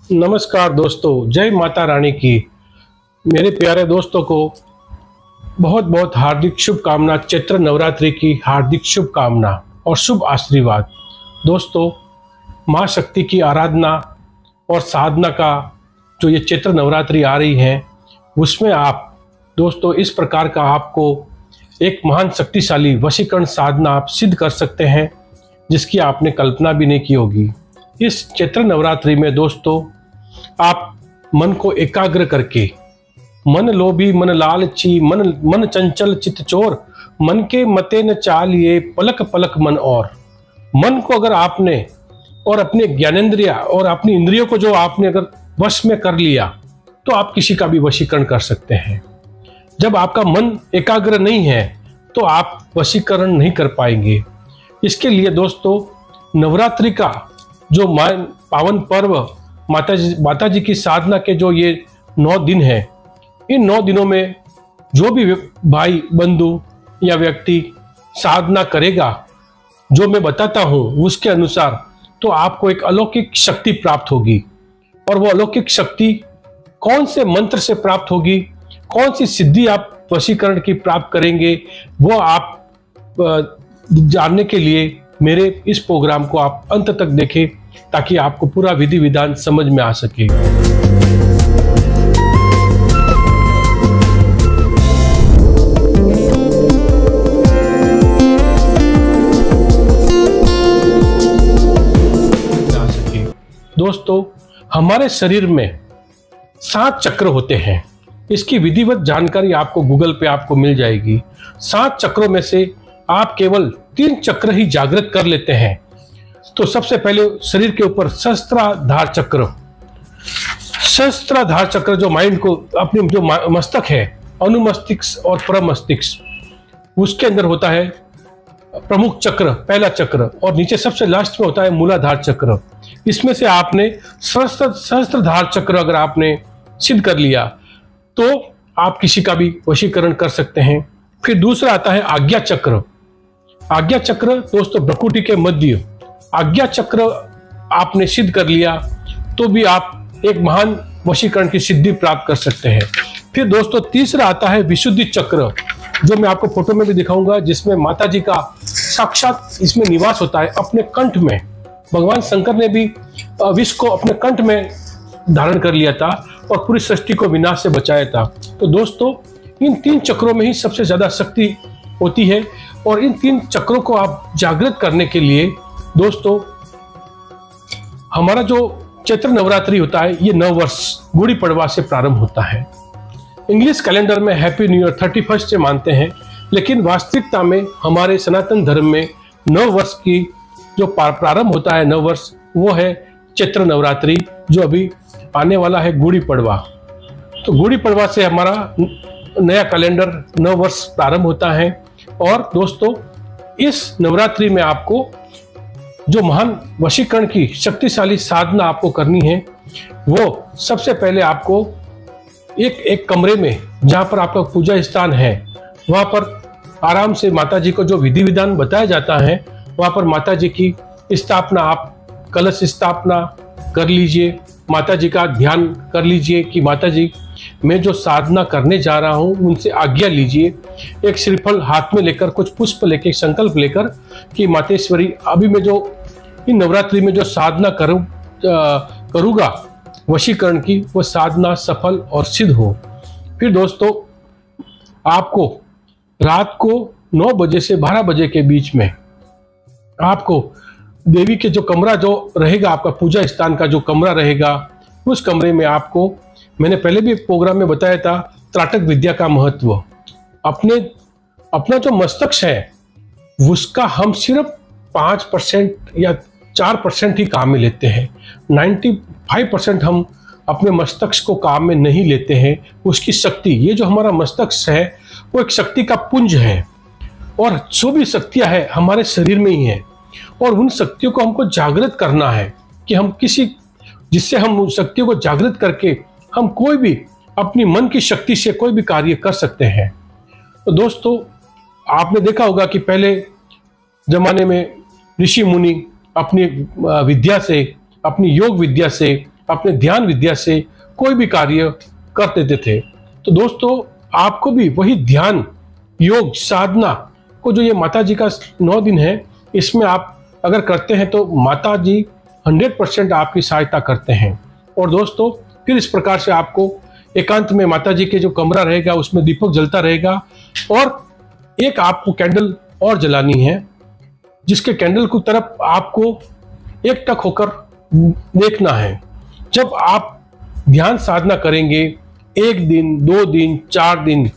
नमस्कार दोस्तों, जय माता रानी की। मेरे प्यारे दोस्तों को बहुत बहुत हार्दिक शुभकामना, चैत्र नवरात्रि की हार्दिक शुभकामना और शुभ आशीर्वाद। दोस्तों, माँ शक्ति की आराधना और साधना का जो ये चैत्र नवरात्रि आ रही है, उसमें आप दोस्तों इस प्रकार का आपको एक महान शक्तिशाली वशीकरण साधना आप सिद्ध कर सकते हैं, जिसकी आपने कल्पना भी नहीं की होगी। इस चैत्र नवरात्रि में दोस्तों आप मन को एकाग्र करके, मन लोभी मन लालची मन चंचल चित चोर, मन के मते न चालिए पलक पलक मन और। मन को अगर आपने और अपने ज्ञानेंद्रिया और अपनी इंद्रियों को जो आपने अगर वश में कर लिया, तो आप किसी का भी वशीकरण कर सकते हैं। जब आपका मन एकाग्र नहीं है तो आप वशीकरण नहीं कर पाएंगे। इसके लिए दोस्तों नवरात्रि का जो पावन पर्व, माता जी की साधना के जो ये 9 दिन है, इन 9 दिनों में जो भी भाई बंधु या व्यक्ति साधना करेगा, जो मैं बताता हूँ उसके अनुसार, तो आपको एक अलौकिक शक्ति प्राप्त होगी। और वो अलौकिक शक्ति कौन से मंत्र से प्राप्त होगी, कौन सी सिद्धि आप वशीकरण की प्राप्त करेंगे, वो आप जानने के लिए मेरे इस प्रोग्राम को आप अंत तक देखें, ताकि आपको पूरा विधि विधान समझ में आ सके। दोस्तों, हमारे शरीर में 7 चक्र होते हैं। इसकी विधिवत जानकारी आपको गूगल पे आपको मिल जाएगी। 7 चक्रों में से आप केवल 3 चक्र ही जागृत कर लेते हैं। तो सबसे पहले शरीर के ऊपर सहस्त्राधार चक्र, सहस्त्राधार चक्र जो माइंड को, अपने जो मस्तक है, अनुमस्तिष्क और परमस्तिष्क, उसके अंदर होता है प्रमुख चक्र, पहला चक्र, और नीचे सबसे लास्ट में होता है मूलाधार चक्र। इसमें से आपने सहस्त्रधार चक्र अगर आपने सिद्ध कर लिया तो आप किसी का भी वशीकरण कर सकते हैं। फिर दूसरा आता है आज्ञा चक्र। आज्ञा चक्र दोस्तों भ्रुकुटी के मध्य, आज्ञा चक्र आपने सिद्ध कर लिया तो भी आप एक महान वशीकरण की सिद्धि प्राप्त कर सकते हैं। फिर दोस्तों तीसरा आता है विशुद्धि चक्र, जो मैं आपको फोटो में भी दिखाऊंगा, जिसमें माता जी का साक्षात इसमें निवास होता है अपने कंठ में। भगवान शंकर ने भी विष को अपने कंठ में धारण कर लिया था और पूरी सृष्टि को विनाश से बचाया था। तो दोस्तों इन 3 चक्रों में ही सबसे ज्यादा शक्ति होती है, और इन 3 चक्रों को आप जागृत करने के लिए दोस्तों हमारा जो चैत्र नवरात्रि होता है, ये नव वर्ष गुड़ी पड़वा से प्रारंभ होता है। इंग्लिश कैलेंडर में हैप्पी न्यू ईयर 31 से मानते हैं, लेकिन वास्तविकता में हमारे सनातन धर्म में नव वर्ष की जो प्रारंभ होता है, नव वर्ष, वो है चैत्र नवरात्रि, जो अभी आने वाला है गुड़ी पड़वा। तो गुड़ी पड़वा से हमारा नया कैलेंडर नव वर्ष प्रारंभ होता है। और दोस्तों इस नवरात्रि में आपको जो महान वशीकरण की शक्तिशाली साधना आपको करनी है, वो सबसे पहले आपको एक कमरे में, जहां पर आपका पूजा स्थान है, वहां पर आराम से माता जी को जो विधि विधान बताया जाता है, वहां पर माता जी की स्थापना, आप कलश स्थापना कर लीजिए, माता जी का ध्यान कर लीजिए कि माता जी मैं जो साधना करने जा रहा हूं उनसे आज्ञा लीजिए। एक श्रीफल हाथ में लेकर, कुछ पुष्प लेकर, संकल्प लेकर कि मातेश्वरी, अभी मैं जो इन नवरात्रि में जो साधना करूंगा वशीकरण की, वो साधना सफल और सिद्ध हो। फिर दोस्तों आपको रात को 9 बजे से 12 बजे के बीच में आपको देवी के जो कमरा जो रहेगा, आपका पूजा स्थान का जो कमरा रहेगा, उस कमरे में आपको, मैंने पहले भी एक प्रोग्राम में बताया था त्राटक विद्या का महत्व। अपना जो मस्तक है उसका हम सिर्फ 5% या 4% ही काम में लेते हैं। 95% हम अपने मस्तक को काम में नहीं लेते हैं। उसकी शक्ति, ये जो हमारा मस्तक है वो एक शक्ति का पुंज है, और जो भी शक्तियां है हमारे शरीर में ही है, और उन शक्तियों को हमको जागृत करना है कि हम जिससे हम उन शक्तियों को जागृत करके हम कोई भी अपनी मन की शक्ति से कोई भी कार्य कर सकते हैं। तो दोस्तों आपने देखा होगा कि पहले जमाने में ऋषि मुनि अपनी विद्या से, अपनी योग विद्या से अपने ध्यान विद्या से कोई भी कार्य कर देते थे। तो दोस्तों, आपको भी वही ध्यान, योग, साधना को जो ये माता जी का 9 दिन है, इसमें आप अगर करते हैं तो माता जी 100% आपकी सहायता करते हैं। और दोस्तों, फिर इस प्रकार से आपको एकांत में माता जी के जो कमरा रहेगा उसमें दीपक जलता रहेगा, और एक आपको कैंडल और जलानी है, जिसके कैंडल की तरफ आपको एकटक होकर देखना है। जब आप ध्यान साधना करेंगे 1 दिन, 2 दिन, 4 दिन,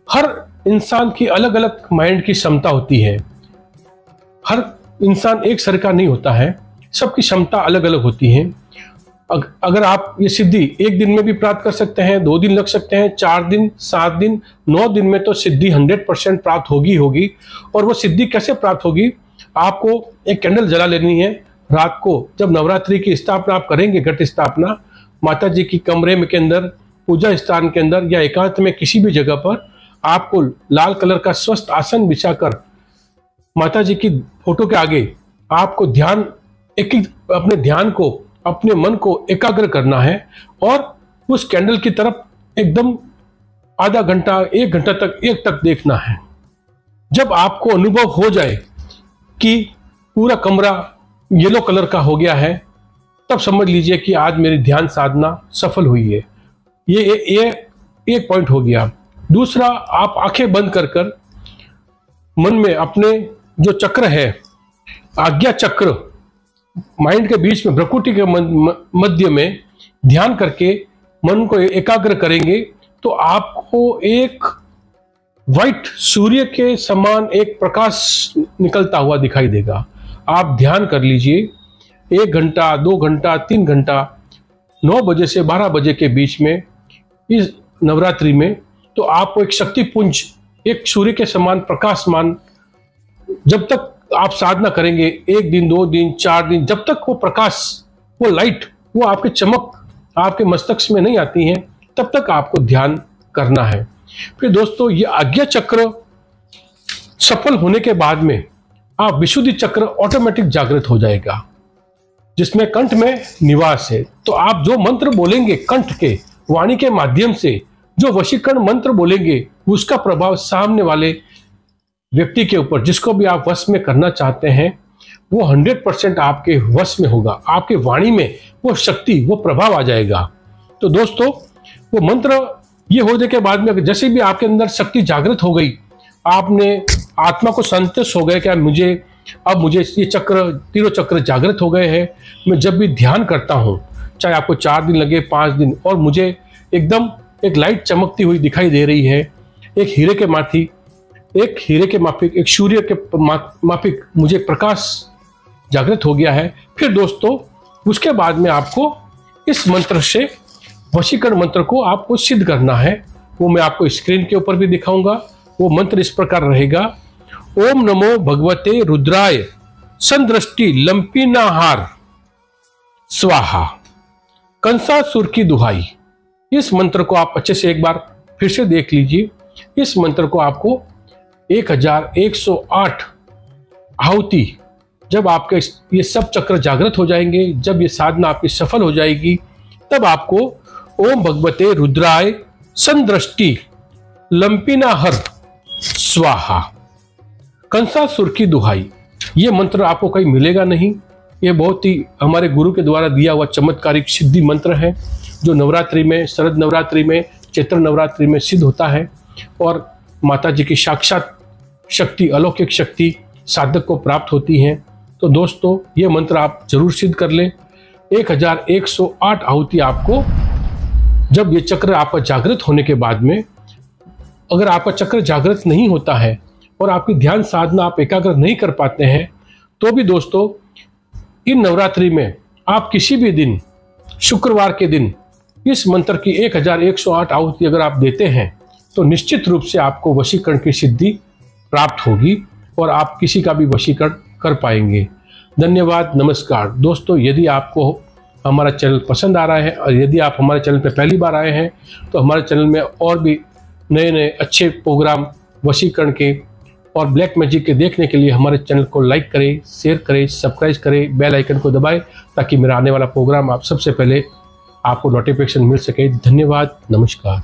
हर इंसान की अलग अलग माइंड की क्षमता होती है। हर इंसान एक सर का नहीं होता है, सबकी क्षमता अलग अलग होती है। अगर आप ये सिद्धि 1 दिन में भी प्राप्त कर सकते हैं, 2 दिन लग सकते हैं, 4 दिन, 7 दिन, 9 दिन में तो सिद्धि 100% प्राप्त होगी। और वो सिद्धि कैसे प्राप्त होगी? आपको एक कैंडल जला लेनी है रात को। जब नवरात्रि की स्थापना आप करेंगे, घट स्थापना, माता जी की कमरे में के अंदर, पूजा स्थान के अंदर या एकांत में किसी भी जगह पर आपको लाल कलर का स्वस्थ आसन बिछाकर माता जी की फोटो के आगे आपको अपने ध्यान को, अपने मन को एकाग्र करना है, और उस कैंडल की तरफ एकदम आधा घंटा, 1 घंटा तक एक देखना है। जब आपको अनुभव हो जाए कि पूरा कमरा येलो कलर का हो गया है, तब समझ लीजिए कि आज मेरी ध्यान साधना सफल हुई है। ये एक पॉइंट हो गया। दूसरा, आप आंखें बंद कर मन में अपने जो चक्र है, आज्ञा चक्र, माइंड के बीच में भ्रकुटी के मध्य में ध्यान करके मन को एकाग्र करेंगे, तो आपको एक वाइट सूर्य के समान एक प्रकाश निकलता हुआ दिखाई देगा। आप ध्यान कर लीजिए 1 घंटा, 2 घंटा, 3 घंटा, 9 बजे से 12 बजे के बीच में इस नवरात्रि में, तो आपको एक शक्ति पुंज, एक सूर्य के समान प्रकाशमान, जब तक आप साधना करेंगे 1 दिन, 2 दिन, 4 दिन, जब तक वो प्रकाश, वो लाइट, वो आपके चमक आपके मस्तिष्क में नहीं आती है, तब तक आपको ध्यान करना है। फिर दोस्तों, ये आज्ञा चक्र सफल होने के बाद में आप विशुद्धि चक्र ऑटोमेटिक जागृत हो जाएगा, जिसमें कंठ में निवास है। तो आप जो मंत्र बोलेंगे कंठ के, वाणी के माध्यम से, जो वशीकरण मंत्र बोलेंगे, उसका प्रभाव सामने वाले व्यक्ति के ऊपर, जिसको भी आप वश में करना चाहते हैं, वो 100% आपके वश में होगा। आपके वाणी में वो शक्ति, वो प्रभाव आ जाएगा। तो दोस्तों, वो मंत्र ये होने के बाद में जैसे भी आपके अंदर शक्ति जागृत हो गई, आपने आत्मा को संतुष्ट हो गए कि अब मुझे ये चक्र, तीनों चक्र जागृत हो गए हैं। मैं जब भी ध्यान करता हूँ, चाहे आपको 4 दिन लगे, 5 दिन, और मुझे एकदम एक लाइट चमकती हुई दिखाई दे रही है, एक हीरे के माफिक, एक सूर्य के माफिक मुझे प्रकाश जागृत हो गया है। फिर दोस्तों, उसके बाद में आपको इस मंत्र से, वशीकरण मंत्र को आपको सिद्ध करना है। वो मैं आपको स्क्रीन के ऊपर भी दिखाऊंगा। वो मंत्र इस प्रकार रहेगा: ओम नमो भगवते रुद्राय संदृष्टि लंपिनाहार स्वाहा, कंसासुर की दुहाई। इस मंत्र को आप अच्छे से एक बार फिर से देख लीजिए। इस मंत्र को आपको 1108 आहुति, जब आपके ये सब चक्र जागृत हो जाएंगे, जब ये साधना आपकी सफल हो जाएगी, तब आपको ओम भगवते रुद्राय संदृष्टि लंपिनाहर स्वाहा, कंसासुर की दुहाई। ये मंत्र आपको कहीं मिलेगा नहीं। ये बहुत ही हमारे गुरु के द्वारा दिया हुआ चमत्कारिक सिद्धि मंत्र है, जो नवरात्रि में, शरद नवरात्रि में, चैत्र नवरात्रि में सिद्ध होता है, और माता जी की साक्षात शक्ति, अलौकिक शक्ति साधक को प्राप्त होती है। तो दोस्तों, ये मंत्र आप जरूर सिद्ध कर लें। 1108 आहुति आपको, जब ये चक्र आपका जागृत होने के बाद में, अगर आपका चक्र जागृत नहीं होता है और आपकी ध्यान साधना आप एकाग्र नहीं कर पाते हैं, तो भी दोस्तों, इन नवरात्रि में आप किसी भी दिन, शुक्रवार के दिन, इस मंत्र की 1108 आहुति अगर आप देते हैं, तो निश्चित रूप से आपको वशीकरण की सिद्धि प्राप्त होगी और आप किसी का भी वशीकरण कर पाएंगे। धन्यवाद, नमस्कार। दोस्तों, यदि आपको हमारा चैनल पसंद आ रहा है और यदि आप हमारे चैनल पर पहली बार आए हैं, तो हमारे चैनल में और भी नए नए अच्छे प्रोग्राम वशीकरण के और ब्लैक मैजिक के देखने के लिए हमारे चैनल को लाइक करें, शेयर करें, सब्सक्राइब करें, बेल आइकन को दबाएं, ताकि मेरा आने वाला प्रोग्राम आप सबसे पहले आपको नोटिफिकेशन मिल सके। धन्यवाद, नमस्कार।